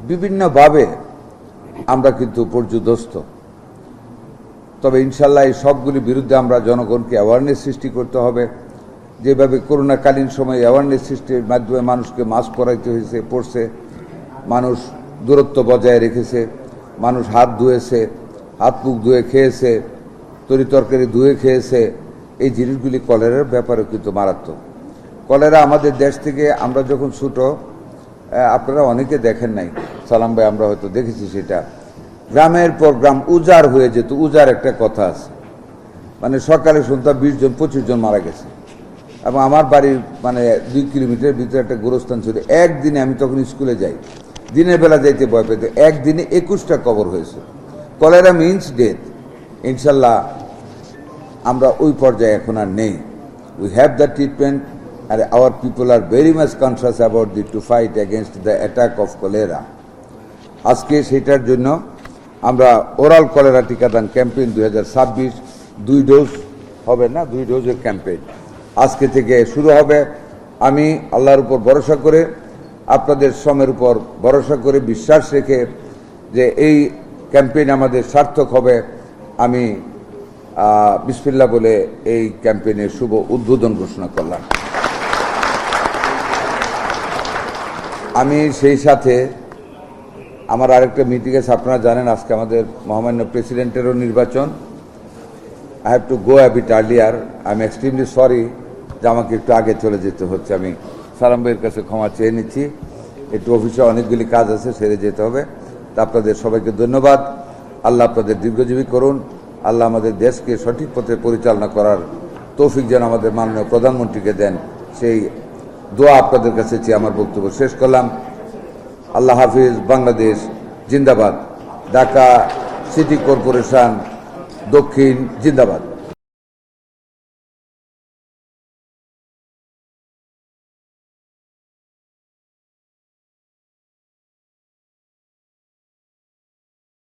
বিভিন্নভাবে আমরা কিন্তু পর্যুদস্ত। তবে ইনশাল্লাহ এই সবগুলির বিরুদ্ধে আমরা জনগণকে অ্যাওয়ারনেস সৃষ্টি করতে হবে। যেভাবে করোনাকালীন সময়ে অ্যাওয়ারনেস সৃষ্টির মাধ্যমে মানুষকে মাস্ক পরাইতে হয়েছে, পড়ছে, মানুষ দূরত্ব বজায় রেখেছে, মানুষ হাত ধুয়েছে, হাত মুখ ধুয়ে খেয়েছে, তরিতরকারি ধুয়ে খেয়েছে। এই জিনিসগুলি কলেরার ব্যাপারে কিন্তু মারাত্মক। কলেরা আমাদের দেশ থেকে আমরা যখন ছোট, আপনারা অনেকে দেখেন নাই, সালাম ভাই আমরা হয়তো দেখেছি, সেটা গ্রামের পর গ্রাম উজাড় হয়ে যেত। উজাড় একটা কথা আছে, মানে সকালে শুনতাম 20 জন 25 জন মারা গেছে। এবং আমার বাড়ির মানে 2 কিলোমিটার ভিতরে একটা গোরস্থান ছিল। একদিনে আমি তখন স্কুলে যাই, দিনের বেলা যাইতে ভয় পেত, একদিনে 21টা কবর হয়েছে। Cholera means death. ইনশাল্লাহ আমরা ওই পর্যায়ে এখন আর নেই। We have the treatment and our people are very much conscious about to fight against the attack of cholera. আজকে সেটার জন্য আমরা ওরাল কলেরা টিকাদান ক্যাম্পেইন 2026 2 ডোজ হবে না, 2 ডোজের ক্যাম্পেইন আজকে থেকে শুরু হবে। আমি আল্লাহর উপর ভরসা করে, আপনাদের শ্রমের উপর ভরসা করে, বিশ্বাস রেখে যে এই ক্যাম্পেইন আমাদের সার্থক হবে, আমি বিসমিল্লাহ বলে এই ক্যাম্পেইনের শুভ উদ্বোধন ঘোষণা করলাম। আমি সেই সাথে আমার আরেকটা মিটিং আছে, আপনারা জানেন আজকে আমাদের মহামান্য প্রেসিডেন্টেরও নির্বাচন। I have to go a bit earlier. I am extremely sorry যে আমাকে একটু আগে চলে যেতে হচ্ছে। আমি সালাম ভাইয়ের কাছে ক্ষমা চেয়ে নিচ্ছি, একটু অফিসে অনেকগুলি কাজ আছে, সেরে যেতে হবে। তা আপনাদের সবাইকে ধন্যবাদ। আল্লাহ আপনাদের দীর্ঘজীবী করুন। আল্লাহ আমাদের দেশকে সঠিক পথে পরিচালনা করার তৌফিক যেন আমাদের মাননীয় প্রধানমন্ত্রীকে দেন, সেই দোয়া আপনাদের কাছে চেয়ে আমার বক্তব্য শেষ করলাম। আল্লাহ হাফিজ। বাংলাদেশ জিন্দাবাদ। ঢাকা সিটি কর্পোরেশন দক্ষিণ জিন্দাবাদ।